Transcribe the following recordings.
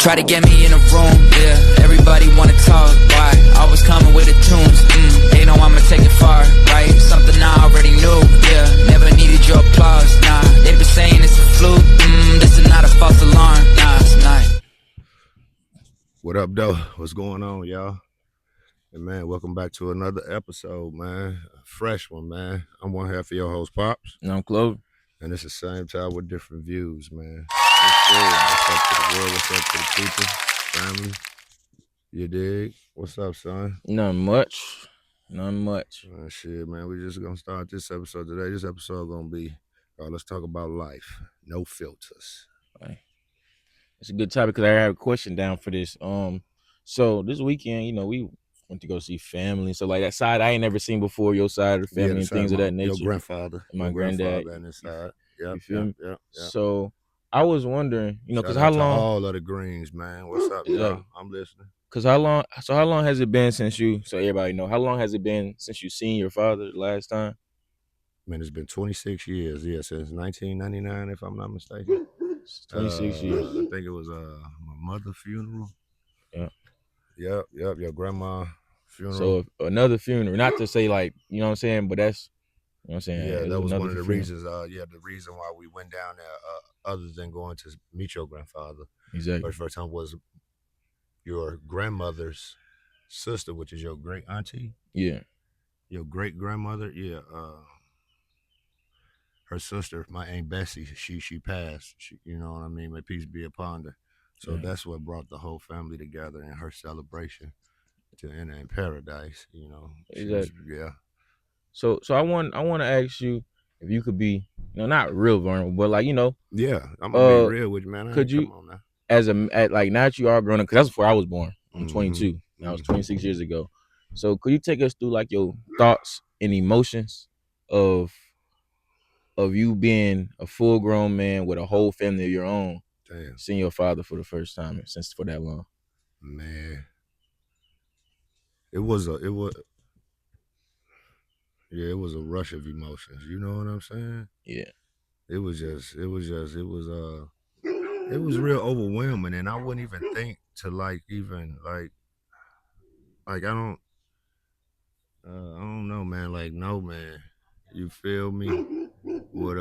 Try to get me in a room, yeah. Everybody wanna talk, why? Always coming with the tunes, they know I'ma take it far, right? Something I already knew, yeah. Never needed your applause, nah. They been saying it's a fluke, this is not a false alarm, nah, it's not. What up, though? What's going on, y'all? And man, welcome back to another episode, man. A fresh one, man. I'm one half of your host, Pops. And I'm Clover. And it's the same time with different views, man. What's up to the world? What's up to the people? Family? You dig? What's up, son? Nothing much. Shit, man. We just gonna start this episode today. This episode gonna be, let's talk about life. No filters. Right. It's a good topic because I have a question down for this. So this weekend, we went to go see family. So like that side I ain't never seen before, your side of the family and things of that nature. Your grandfather. And my granddad. And his side. Yep, you feel me? Yep. So I was wondering, because Shout how out to long all of the greens, man. What's up, y'all? I'm listening. Cause how long has it been since so everybody know, how long has it been since you seen your father the last time? Man, it's been 26 years, since 1999, if I'm not mistaken. 26 years. I think it was my mother's funeral. Yeah. Yep, your grandma's funeral. So another funeral, not to say like, you know what I'm saying, but that's, you know what I'm saying. Yeah, that was one of the funeral. reasons, the reason why we went down there, other than going to meet your grandfather. Exactly. First time was your grandmother's sister, which is your great auntie. Yeah. Your great grandmother, her sister, my Aunt Bessie, she passed. You know what I mean? May peace be upon her. So that's what brought the whole family together in her celebration to enter in paradise. Exactly. So I want to ask you if you could be, not real vulnerable, but like Yeah, I'm gonna be real with you, man. Could you, come on now. now that you are grown up, because that's before I was born. I'm 22. That was 26 years ago. So could you take us through like your thoughts and emotions of you being a full grown man with a whole family of your own? Damn. Seeing your father for the first time since for that long. Man. It was a rush of emotions. You know what I'm saying? Yeah. It was real overwhelming, and I wouldn't even think to I don't know, man. Like, no, man. You feel me? What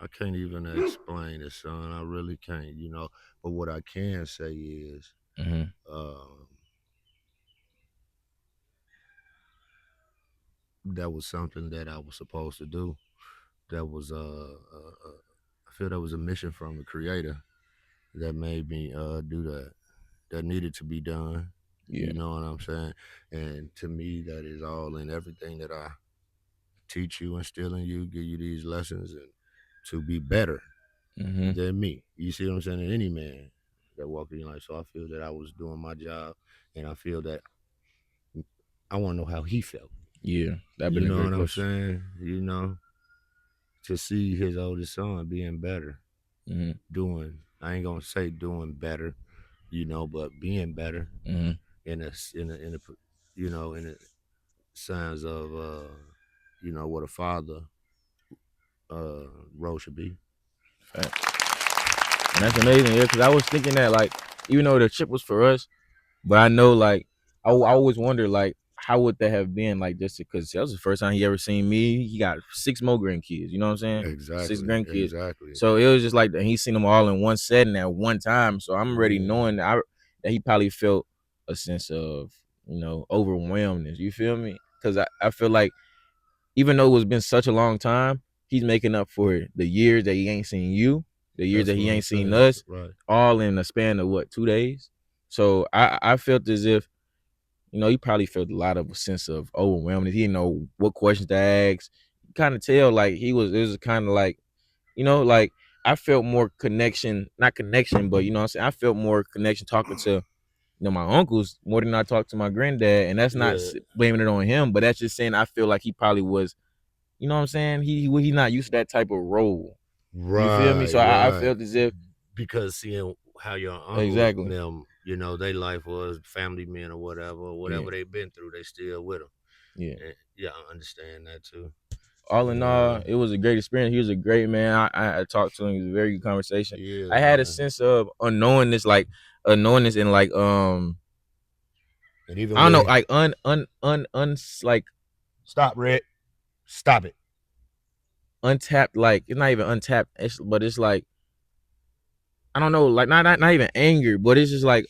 I can't even explain it, son. I really can't, But what I can say is, that was something that I was supposed to do. That was I feel that was a mission from the Creator that made me do that. That needed to be done. Yeah. You know what I'm saying? And to me, that is all in everything that I teach you, instill in you, give you these lessons, and to be better than me. You see what I'm saying? Than any man that walk in your life. So I feel that I was doing my job, and I feel that I want to know how he felt. Yeah, that been a great question. I'm saying? To see his oldest son being better, doing. I ain't gonna say doing better, but being better in a signs of what a father role should be. Fact. And that's amazing, because I was thinking that, like, even though the trip was for us, but I know, like, I always wonder, like, how would that have been, like, just because that was the first time he ever seen me. He got 6 more grandkids, you know what I'm saying? Exactly. 6 grandkids. Exactly. So it was just like that. He's seen them all in one setting at one time. So I'm already knowing that he probably felt a sense of, overwhelmness. You feel me? Because I feel like even though it's been such a long time, he's making up for the years that he ain't seen you, the years that he ain't seen us, right, all in a span of 2 days. So I felt as if, he probably felt a lot of a sense of overwhelming. He didn't know what questions to ask. You kind of tell, like, it was kind of like, like, I felt more not connection, but, what I'm saying? I felt more connection talking to, my uncles more than I talked to my granddad. And that's not blaming it on him, but that's just saying I feel like he probably was, you know what I'm saying? He not used to that type of role. Right. You feel me? So I felt as if, because seeing how your uncle exactly them, their life was family men or whatever they've been through, they still with them. Yeah. And, I understand that too. all in all, it was a great experience. He was a great man. I talked to him. It was a very good conversation. Yeah, I had man. a sense of unknownness, like unknownness and like And even I don't know, with- like like stop, Red. Stop it. untapped, like it's not even untapped, but it's like I don't know, like not even anger, but it's just like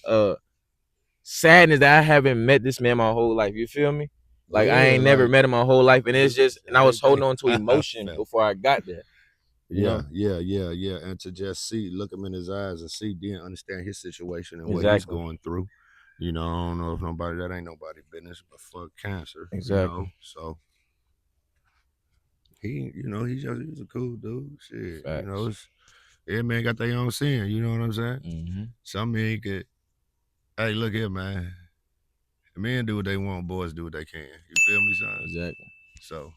sadness that I haven't met this man my whole life. You feel me? Like I ain't never met him my whole life, and it's just, and I was holding on to emotion before I got there. Yeah. And to just look him in his eyes and then understand his situation and what he's going through. You know, I don't know if that ain't nobody business, but fuck cancer. Exactly. You know, so he's a cool dude. Shit. Facts. You know, every man got their own sin. You know what I'm saying? Mm-hmm. Some men could, hey, look here, man. Men do what they want, boys do what they can. You feel me, son? Exactly. So,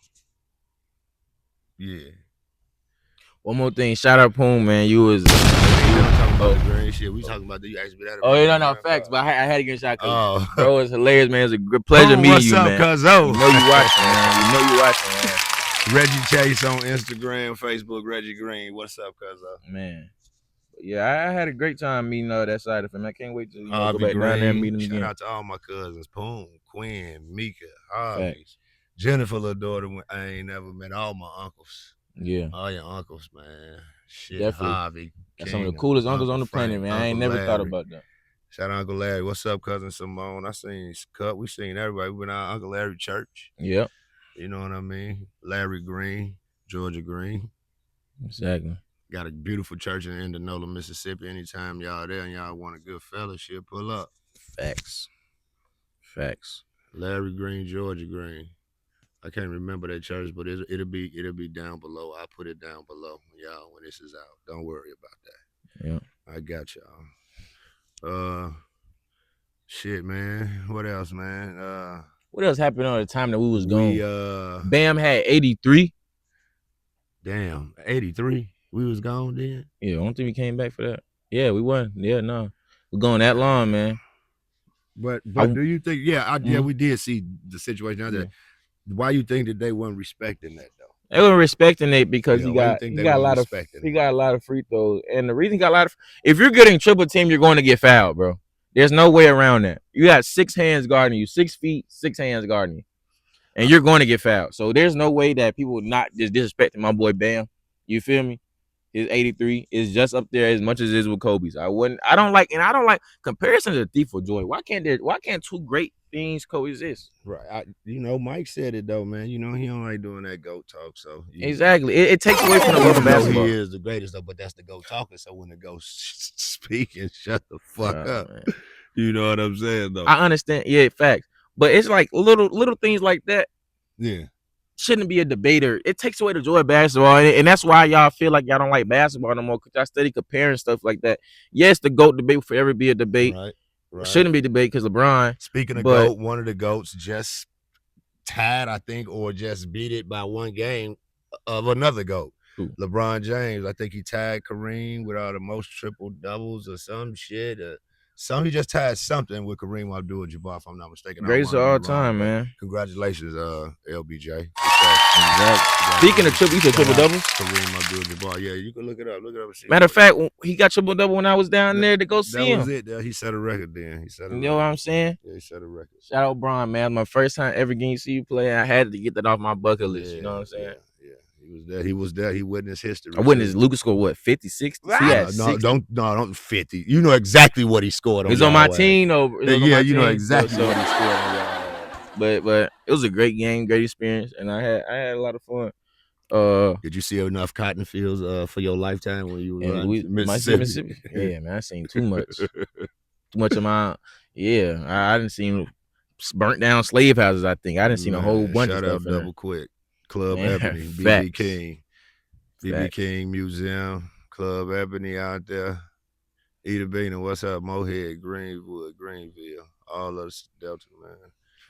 yeah. One more thing, shout out Poon, man. You was talking about the green shit. We talking about you asked me that. Oh yeah, no, facts. But I had to get a shot. Oh, bro, it's hilarious, man. It's a good pleasure meeting you, man. What's up, cuzzo? You know you watching, man. You know you watching, man. Reggie Chase on Instagram, Facebook, Reggie Green. What's up, cuzzo? Man. Yeah, I had a great time meeting that side of him. I can't wait to go back Green. down there and meet him Shout again. Shout out to all my cousins, Poon, Quinn, Mika, Ivey, Jennifer, little daughter. I ain't never met all my uncles. Yeah. All your uncles, man. Shit, definitely. Ivey. That's some of the coolest uncles on the planet, man. I ain't never thought about that. Shout out Uncle Larry. What's up, cousin Simone? I seen Cut. We seen everybody. We went out Uncle Larry church. Yep. You know what I mean? Larry Green, Georgia Green. Exactly. Got a beautiful church in Indianola, Mississippi. Anytime y'all there and y'all want a good fellowship, pull up. Facts. Larry Green, Georgia Green. I can't remember that church, but it'll be down below. I'll put it down below, y'all, when this is out. Don't worry about that. Yeah. I got y'all. Shit, man. What else, man? What else happened on the time that we was gone? Bam had 83. Damn, 83. We was gone then? Yeah, I don't think we came back for that. Yeah, we won. Yeah, no. We're going that long, man. But do you think, yeah, we did see the situation out there. Why you think that they weren't respecting that though? They weren't respecting it because he got a lot of free throws. And the reason he got a lot of, if you're getting triple team, you're going to get fouled, bro. There's no way around that. You got 6 hands guarding you, 6 feet, 6 hands guarding you. And you're going to get fouled. So there's no way that people not just disrespecting my boy Bam. You feel me? His 83 is just up there as much as it is with Kobe's. I don't like comparison to the thief of joy. Why can't two great things coexist? Right. Mike said it though, man. He don't like doing that GOAT talk. So exactly. It takes away from the love of basketball. He is the greatest though, but that's the GOAT talking. So when the GOAT speaking, shut the fuck up. Man. You know what I'm saying though? I understand. Yeah, facts. But it's like little things like that. Yeah. Shouldn't be a debater. It takes away the joy of basketball, and that's why y'all feel like y'all don't like basketball no more, because y'all study comparing stuff like that. Yes, the GOAT debate will forever be a debate. Right. Shouldn't be a debate because LeBron. Speaking of GOAT, one of the GOATs just tied, I think, or just beat it by one game of another GOAT. Ooh. LeBron James. I think he tied Kareem with all the most triple doubles or some shit. He just tied something with Kareem Abdul-Jabbar, if I'm not mistaken. Greatest of all time, man. Congratulations, LBJ. Exactly. Speaking of triple doubles, Kareem Abdul-Jabbar. Yeah, you can look it up. Matter of fact, he got triple double when I was down there to go see him. That was it. He set a record then. You know what I'm saying? Yeah, he set a record. Shout out Bron, man. My first time ever getting to see you play. I had to get that off my bucket list. Yeah, you know what I'm saying? Yeah. He was there. He witnessed history. I witnessed Lucas score what, 50, 60? Don't 50. You know exactly what he scored. He's on my team. You know exactly what he scored. But it was a great game, great experience, and I had a lot of fun. Did you see enough cotton fields for your lifetime when you were in Mississippi? Yeah, man, I seen too much. Too much of my I didn't see burnt down slave houses. I think I didn't see a whole bunch of stuff. Shout out double quick. Club Ebony, BB King. BB King Museum, Club Ebony out there. Eda Bean, what's up? Mohead, Greenwood, Greenville. All of us Delta, man.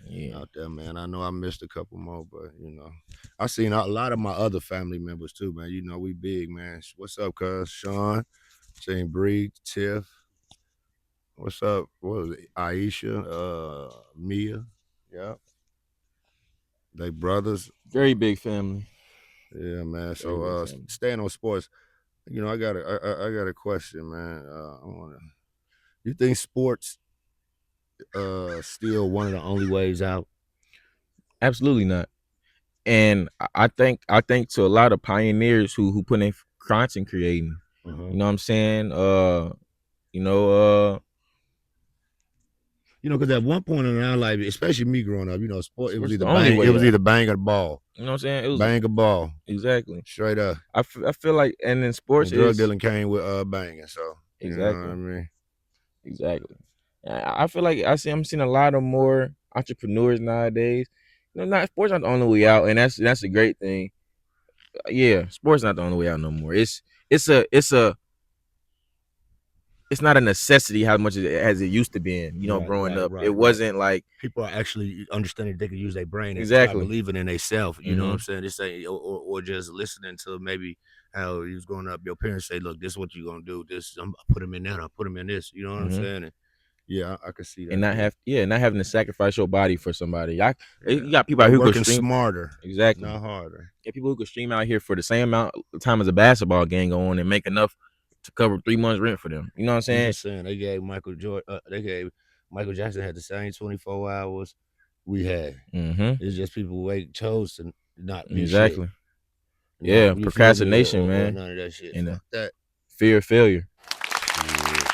Yeah. Out there, man. I know I missed a couple more, but, I seen a lot of my other family members, too, man. We big, man. What's up, cuz? Sean. Seen Bree, Tiff. What's up? What was it? Aisha, Mia. Yeah. They brothers. Very big family. Yeah, man. Very big So family. staying on sports, I got a question, man. You think sports still one of the only ways out? Absolutely not. And I think to a lot of pioneers who put in content creating, Uh-huh. you know what I'm saying? You know, Because at one point in our life, especially me growing up, sport, it was sports is either the only bang, it way was out. either bang or the ball, You know what I'm saying? It was bang or ball, exactly. straight up. I feel like, and then sports And drug is dealing came with banging, so you know what exactly, I mean. exactly. I feel like I'm seeing a lot of more entrepreneurs nowadays. Not sports not the only way out, and that's a great thing. Yeah, sports not the only way out no more. It's a it's not a necessity how much as it used to be. Growing up, it Right. wasn't like People are actually understanding they can use their brain and start exactly. believing in themselves. You know what I'm Mm-hmm. saying? They say, or just listening to maybe how you was growing up. Your parents say, "Look, this is what you gonna do. This, I'm put them in that. I put them in this." You know what I'm Mm-hmm. saying? And yeah, I can see And that too. not having to sacrifice your body for somebody. Yeah, You got people out but here who could working stream smarter, exactly. not harder. Yeah, people who could stream out here for the same amount of time as a basketball game go on and make enough to cover 3 months rent for them. You know what I'm I'm saying? just saying they gave Michael Jordan. They gave Michael Jackson had the same 24 hours we had. Mm-hmm. It's just people chose to not be shit. Exactly. Yeah, Not you feel me procrastination, or man, none of that shit. and Fuck that. fear of failure. Shit.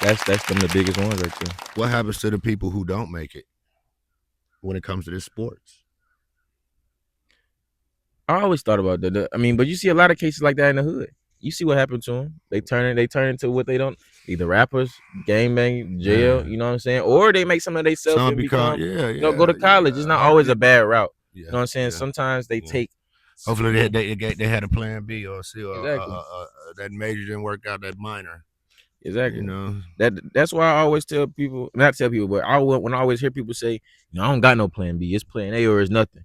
That's them the biggest ones right there. What happens to the people who don't make it when it comes to this sports? I always thought about that. I mean, but you see a lot of cases like that in the hood. You see what happened to them. They turn into what they don't. Either rappers, gang bang, jail. Man. You know what I'm saying? Or they make some of themselves Some and become, become. yeah, Go to college. It's not always a bad route. You know what I'm saying? yeah. Sometimes they Yeah. take. Hopefully they had a plan B or see Exactly. that major didn't work out, that minor. Exactly. You know. That's why I always tell people, not tell people, but when I always hear people say, I don't got no plan B. It's plan A or it's nothing.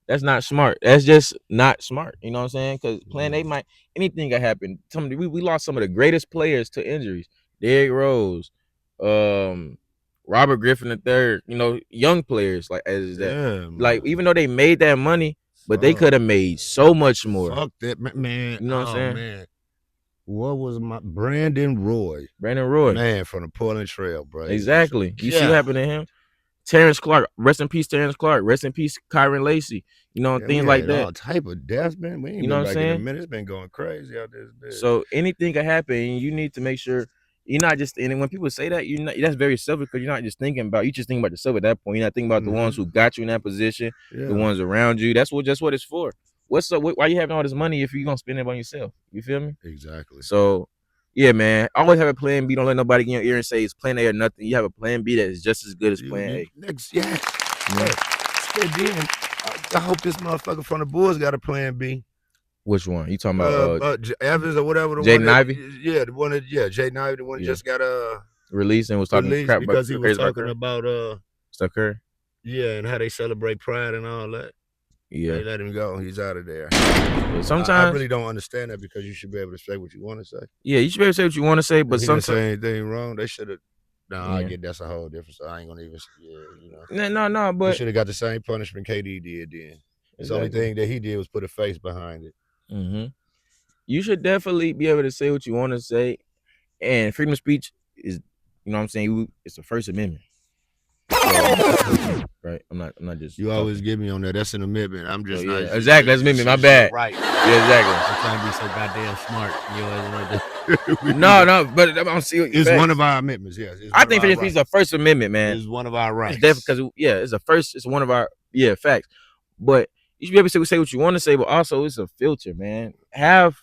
That's not smart. That's just not smart. You know what I'm saying? Because plan A might anything can happen. We lost some of the greatest players to injuries. Derrick Rose, Robert Griffin III. Young players like as that. Yeah, Like man. even though they made that money, but they could have made so much more. Fuck that, man. You know what I'm saying? Man. What was my Brandon Roy? Brandon Roy, man, from the Portland Trail, bro. exactly. You see what happened to him? Terrence Clark, rest in peace, Terrence Clark, rest in peace, Kyron Lacey, things like that. All type of deaths, man. We ain't You know been what I'm back in a saying? minute. It's been going crazy out there. So anything can happen, and you need to make sure you're not just. And when people say that, that's very selfish because you're not just thinking about. You just thinking about yourself at that point. You're not thinking about the ones who got you in that position, the ones around you. That's just what it's for. What's up? Why you having all this money if you're gonna spend it on yourself? You feel me? Exactly. So, yeah, man. Always have a plan B. Don't let nobody get in your ear and say it's plan A or nothing. You have a plan B that is just as good as plan A. Then I hope this motherfucker from the Bulls got a plan B. Which one? You talking about Evans or whatever? Jaden Ivey? Yeah, the one that Jaden Ivey, the one that just got released and was talking crap because he was talking about Steph Curry. Yeah, and how they celebrate pride and all that. Yeah, they let him go. He's out of there. But sometimes I really don't understand that because you should be able to say what you want to say. Yeah, you should be able to say what you want to say, but he sometimes didn't say anything wrong. They should have. I get that's a whole different. So I ain't gonna even. No. But he should have got the same punishment KD did then. Exactly. The only thing that he did was put a face behind it. Mm-hmm. You should definitely be able to say what you want to say, and freedom of speech is, what I'm saying, it's the First Amendment. Right? I'm not just. You always give me on that. That's an amendment. I'm just not. Exactly, that's an amendment. My bad. Right. Yeah, exactly. I'm trying to be so goddamn smart. No, but I'm seeing. It's one of our amendments. Yes. I think freedom of speech is the First Amendment, man. It's one of our rights. It's definitely because it's the first. It's one of our facts. But you should be able to say what you want to say, but also it's a filter, man. Have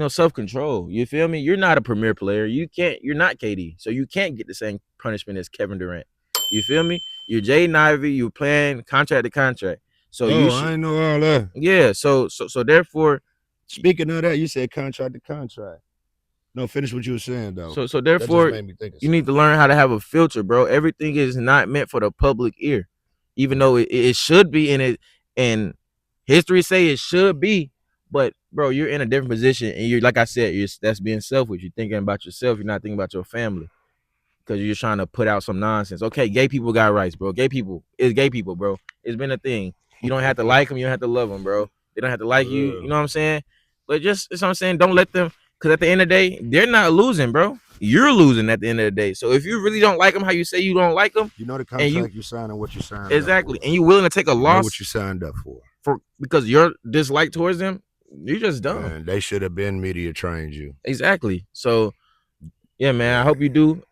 self-control. You feel me? You're not a premier player. You're not KD. So you can't get the same punishment as Kevin Durant. You feel me? You're Jaden Ivey, you're playing contract to contract. So I know all that. Yeah, so therefore, speaking of that, you said contract to contract. No, finish what you were saying though. So therefore, you need to learn how to have a filter, bro. Everything is not meant for the public ear. Even though it should be and history say it should be. But bro, you're in a different position, and you're like I said, that's being selfish. You're thinking about yourself. You're not thinking about your family because you're trying to put out some nonsense. Okay, gay people got rights, bro. Gay people, bro. It's been a thing. You don't have to like them. You don't have to love them, bro. They don't have to like you. You know what I'm saying? But just that's what I'm saying. Don't let them, because at the end of the day, they're not losing, bro. You're losing at the end of the day. So if you really don't like them, how you say you don't like them, you know the contract you signed and what you signed exactly, up for. and you're willing to take a loss, know what you signed up for because your dislike towards them, you're just dumb. And they should have been media trained you. Exactly. So yeah, man. I hope you do.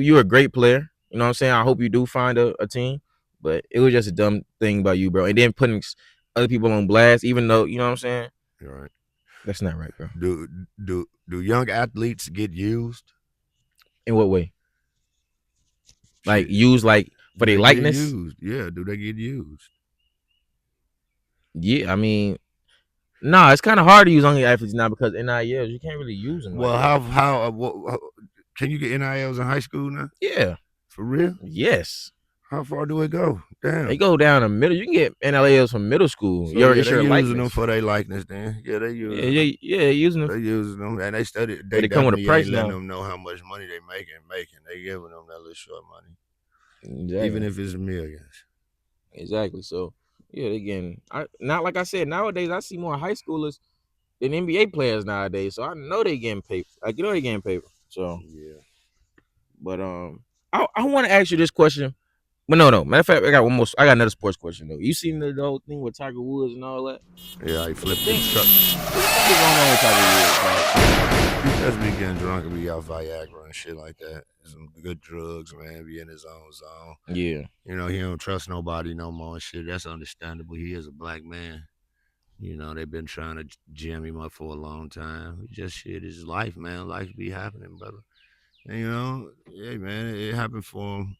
You're a great player. You know what I'm saying? I hope you do find a team. But it was just a dumb thing about you, bro. And then putting other people on blast, even though, you know what I'm saying? You're right. That's not right, bro. Do young athletes get used? In what way? Like used like for their likeness? Used? Yeah, do they get used? Yeah, I mean, nah, it's kind of hard to use young athletes now because NILs, you can't really use them. Well, how can you get NILs in high school now? Yeah. For real? Yes. How far do it go? Damn. They go down the middle. You can get NILs from middle school. So they're using them for their likeness then. Yeah, they use them. Yeah, using them. They using them. And they study. They come with a price now. Letting them know how much money they making. They giving them that little short money. Exactly. Even if it's millions. Exactly. So, yeah, again, not like I said, nowadays I see more high schoolers than NBA players nowadays. So I know they getting paid. So, yeah. But I want to ask you this question. But no. Matter of fact, I got another sports question though. You seen the whole thing with Tiger Woods and all that? Yeah, he flipped his truck. What's going on with Tiger Woods? He just be getting drunk and be out Viagra and shit like that. Some good drugs, man. Be in his own zone. Yeah. You know, he don't trust nobody no more and shit. That's understandable. He is a black man. You know, they've been trying to jam him up for a long time. Just shit, his life, man. Life be happening, brother. And, you know, yeah, man, it happened for him.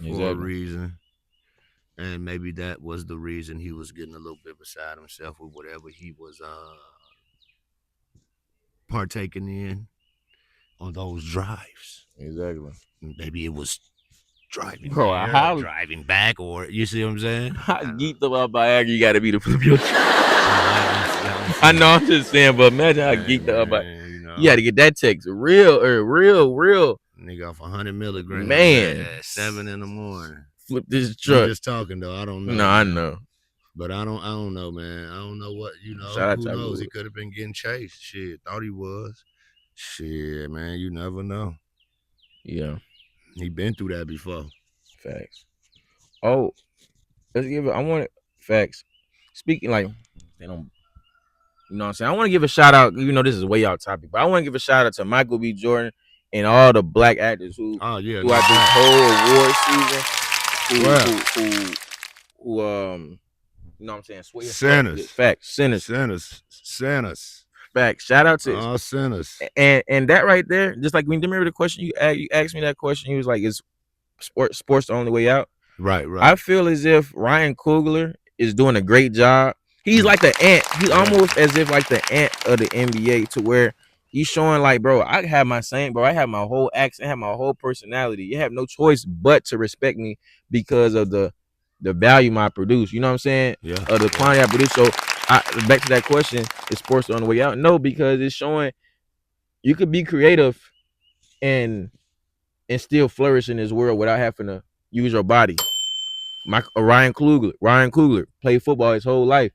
For a reason, and maybe that was the reason he was getting a little bit beside himself with whatever he was partaking in on those drives. Exactly. Maybe it was driving driving back, or you see what I'm saying? How geeked about Viagra you got to be to flip your truck? I know, I'm just saying, but imagine how geeked up about. You got to get that text real. Nigga off 100 milligrams. Man. At 7 in the morning. Flip this truck. I'm just talking though. I don't know. No, I know. But I don't know, man. I don't know what, you know. Who knows? He could have been getting chased. Shit. Thought he was. Shit, man. You never know. Yeah. He been through that before. Facts. Oh, let's give it. I want it. Facts. Speaking like, they don't. You know what I'm saying? I want to give a shout out, even though this is way out topic, but I want to give a shout out to Michael B. Jordan and all the black actors who throughout this whole award season, who you know what I'm saying? Sinners. Facts. Sinners. Facts. Shout out to all sinners. And that right there, just like when you remember the question you asked me that question, he was like, "Is sports the only way out?" Right. I feel as if Ryan Coogler is doing a great job. He's like the ant. He's almost as if like the ant of the NBA, to where he's showing like, bro, I have my whole accent, I have my whole personality. You have no choice but to respect me because of the value I produce. You know what I'm saying? Yeah. The quantity I produce. So back to that question, is sports on the way out? No, because it's showing you could be creative and still flourish in this world without having to use your body. Ryan Coogler played football his whole life.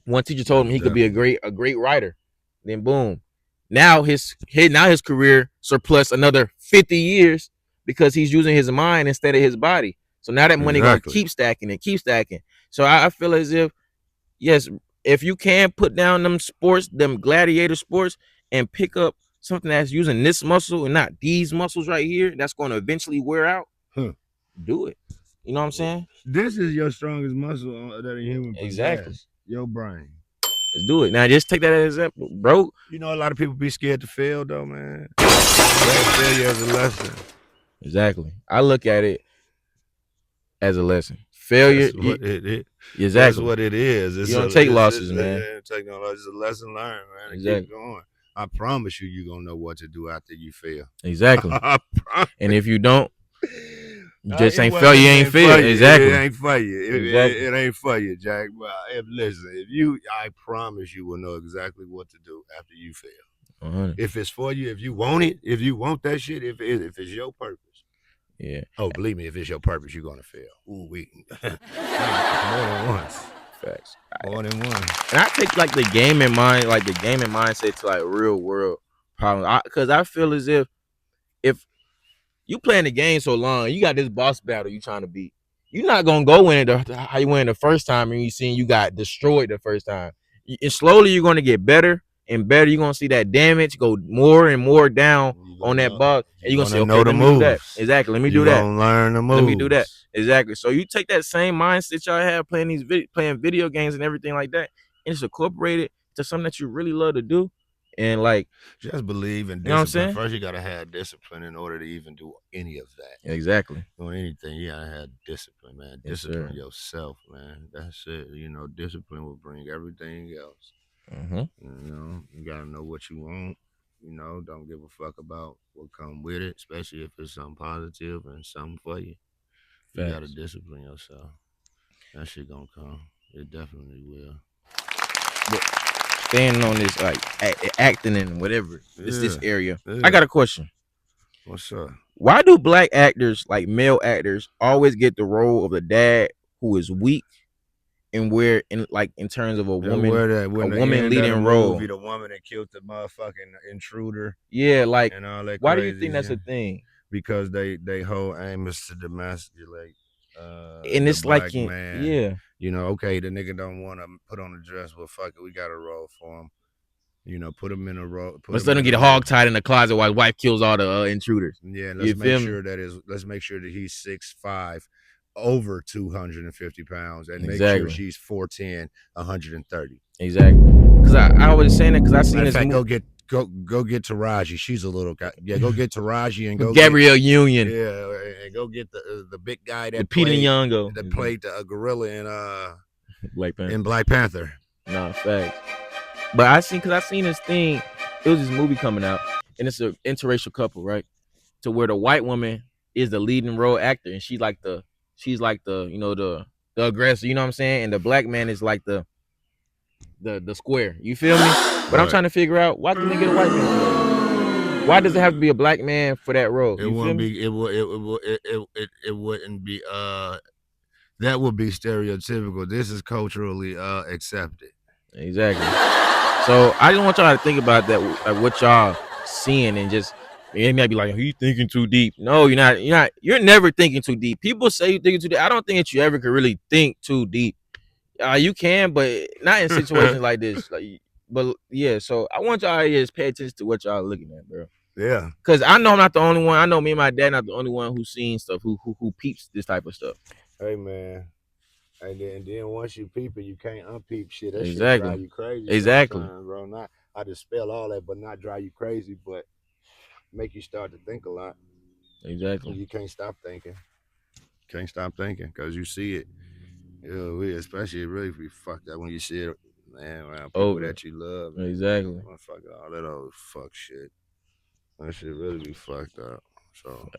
One teacher told him he could be a great writer. Then boom. Now his career surplus another 50 years because he's using his mind instead of his body. So now that money gonna keep stacking. So I feel as if, yes, if you can put down them gladiator sports and pick up something that's using this muscle and not these muscles right here, that's going to eventually wear out, do it. You know what I'm saying? This is your strongest muscle that a human possesses. Exactly. Your brain. Let's do it. Now just take that as an example, bro. You know, a lot of people be scared to fail though, man. Failure as a lesson. Exactly. I look at it as a lesson. Failure. That's what it is. Exactly. That's what it is. You don't take losses, man. Take no losses. It's a lesson learned, man. Exactly. Keep going. I promise you're gonna know what to do after you fail. Exactly. And if you don't, you just ain't fail. You ain't fail. Exactly. It ain't for you. Exactly. It ain't for you, Jack. But listen, I promise you will know exactly what to do after you fail. 100. If it's for you, if you want it, if you want that shit, if it's your purpose. Yeah. Oh, believe me, if it's your purpose, you're gonna fail. Ooh, more than once. Facts. More than one. And I take like the gaming mind, like the gaming mindset to like real world problems. Because I feel as if you playing the game so long, you got this boss battle you trying to beat. You're not gonna go in it how you went the first time, and you seen you got destroyed the first time. And slowly you're gonna get better and better. You're gonna see that damage go more and more down on that boss, and you're gonna say, okay, know let the me do that. moves. Exactly, let me You do that. gonna learn the moves. Let me do that. Exactly. So you take that same mindset y'all have playing playing video games and everything like that, and just incorporate it to something that you really love to do, and like just believe in discipline. You know what I'm saying? First, you gotta have discipline in order to even do any of that. Exactly. Doing anything, you gotta have discipline, man. Yes, Discipline sir. yourself, man. That's it. You know, discipline will bring everything else. Mm-hmm. You know, you gotta know what you want. You know, don't give a fuck about what come with it, especially if it's something positive and something for you. You gotta discipline yourself. That shit gonna come. It definitely will. But staying on this like acting and whatever this area. Yeah. I got a question. What's up? Why do black actors, like male actors, always get the role of the dad who is weak, and where in terms of a woman, a woman leading role? Movie, the woman that killed the motherfucking intruder. Yeah, like and all that. Why do you think that's a thing? Because they whole aim is to demasculate. And it's like man. Yeah. You know, okay, the nigga don't want to put on a dress, well, fuck it, we got a role for him. You know, put him in a role. Let's let him get hog tied in the closet while his wife kills all the intruders. Yeah, let's make sure that he's 6'5", over 250 pounds, and make sure she's 4'10", 130. Exactly. Because I was saying that because I seen this movie. Go get Taraji. She's a little guy. Yeah, go get Taraji and go Gabrielle Union. Yeah, and go get the big guy that Peter Nyong'o that played the gorilla in Black Panther. Nah, facts. But I seen this thing. It was this movie coming out, and it's an interracial couple, right? To where the white woman is the leading role actor, and she's like the the aggressor. You know what I'm saying? And the black man is like the square. You feel me? But I'm trying to figure out, why couldn't they get a white man for that? Why does it have to be a black man for that role? It wouldn't be. It wouldn't be. That would be stereotypical. This is culturally accepted. Exactly. So I just want y'all to think about that, like what y'all seeing, and just it might be like, you thinking too deep. No, you're not. You're never thinking too deep. People say you're thinking too deep. I don't think that you ever could really think too deep. You can, but not in situations like this. But yeah. So I want y'all to just pay attention to what y'all looking at, bro. Yeah. Because I know I'm not the only one. I know me and my dad not the only one who's seen stuff, who peeps this type of stuff. Hey, man. And then once you peep it, you can't unpeep shit. That shit drive you crazy. Exactly. Bro. Not I dispel all that, but not drive you crazy, but make you start to think a lot. Exactly. You can't stop thinking. Can't stop thinking because you see it. You know, especially really be fucked up when you see it, man, around people that you love. Man. Exactly. Motherfucker, all that old fuck shit. That shit really be fucked up. So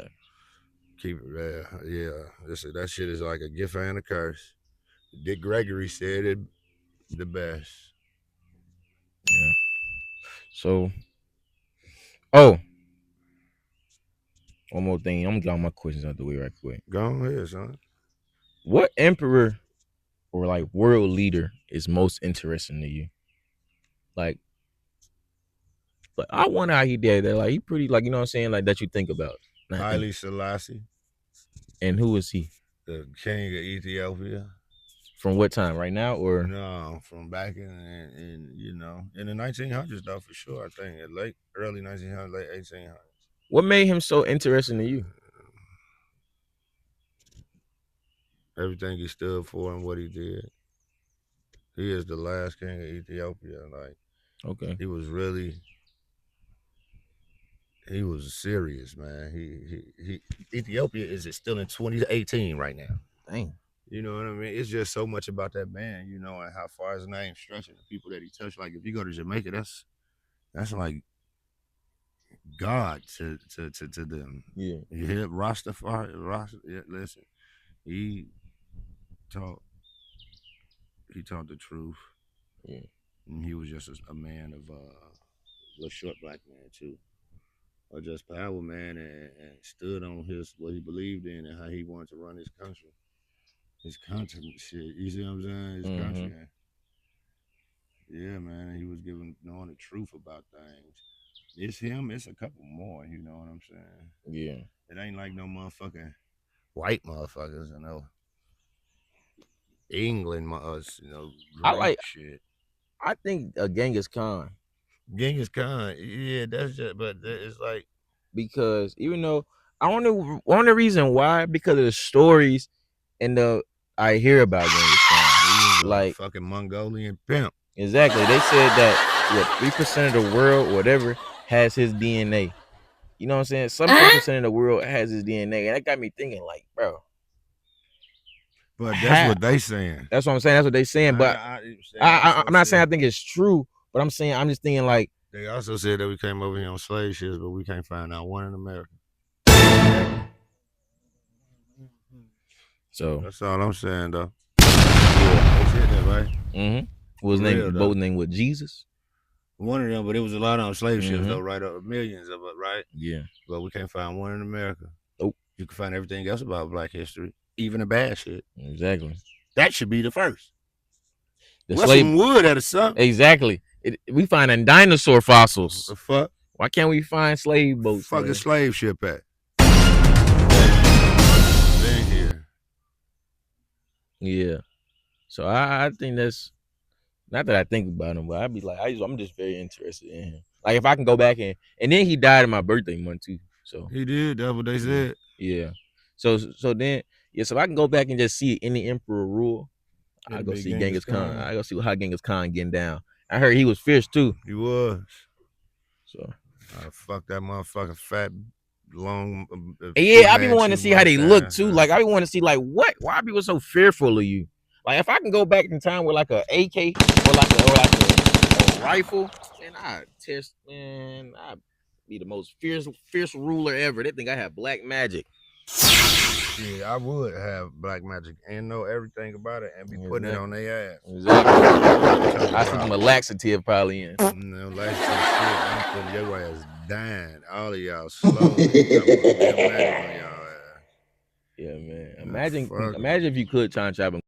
keep it there. Yeah. That shit is like a gift and a curse. Dick Gregory said it the best. Yeah. So, one more thing. I'm gonna get all my questions out the way right quick. Go ahead, son. What emperor or like world leader is most interesting to you? Like I wonder how he did that. Like he pretty, like, you know what I'm saying, like that you think about. Haile Selassie. And who is he? The king of Ethiopia. From what time? Right now or no? From back in you know, in the 1900s though, for sure. I think early 1900s, late 1800s. What made him so interesting to you? Everything he stood for and what he did. He is the last king of Ethiopia. Like, okay, he was serious, man. He Ethiopia is still in 2018 right now. Dang. You know what I mean? It's just so much about that man, you know, and how far his name stretches, the people that he touched. Like, if you go to Jamaica, that's like God to them. Yeah. You hear Rastafari? Yeah, listen, he taught the truth. Yeah. And he was just a man of a short black man too. Or just power, man, and stood on what he believed in and how he wanted to run his country. his country shit. You see what I'm saying? His country. Yeah, man. He was knowing the truth about things. It's him. It's a couple more. You know what I'm saying? Yeah. It ain't like no motherfucking white motherfuckers, you know. England, you know, great shit. I think Genghis Khan. Genghis Khan, yeah, that's just, but it's like because even though I want the reason why because of the stories and I hear about Genghis Khan, like fucking Mongolian pimp. Exactly, they said that 3% of the world, or whatever, has his DNA. You know what I'm saying? Some percent of the world has his DNA, and that got me thinking, like, bro. But that's what they saying. That's what I'm saying. That's what they saying. But I'm not saying I think it's true. But I'm saying I'm just thinking like they also said that we came over here on slave ships, but we can't find out one in America. So that's all I'm saying, though. Yeah, they said that, right? Mm-hmm. What his name? Both name was Jesus. One of them, but it was a lot on slave ships though, right? Millions of it, right? Yeah. But we can't find one in America. Nope. You can find everything else about Black history, even the bad shit. Exactly. That should be the first. The slave wood at a something. Exactly. We finding dinosaur fossils. The fuck? Why can't we find slave boats? Fucking slave ship at. Been here. Yeah. So I think that's not that I think about him, but I'd be like, I'm just very interested in him. Like if I can go back and then he died on my birthday month too. So he did. That's what they said. Yeah. So then so if I can go back and just see any emperor rule, I go see Genghis Khan. I go see how Genghis Khan getting down. I heard he was fierce too. He was. So I fuck that motherfucking fat long. Yeah, I be wanting to see how they look too. Like I be wanting to see like why are people so fearful of you? Like if I can go back in time with like a AK or like a rifle, and I'd be the most fierce ruler ever. They think I have black magic. Yeah, I would have black magic and know everything about it and be putting it on their ass. Exactly. I see them a laxative probably in. No laxative shit. I'm putting your ass dying. All of y'all slow. Magic on y'all ass. Yeah, man. Imagine if you could time travel.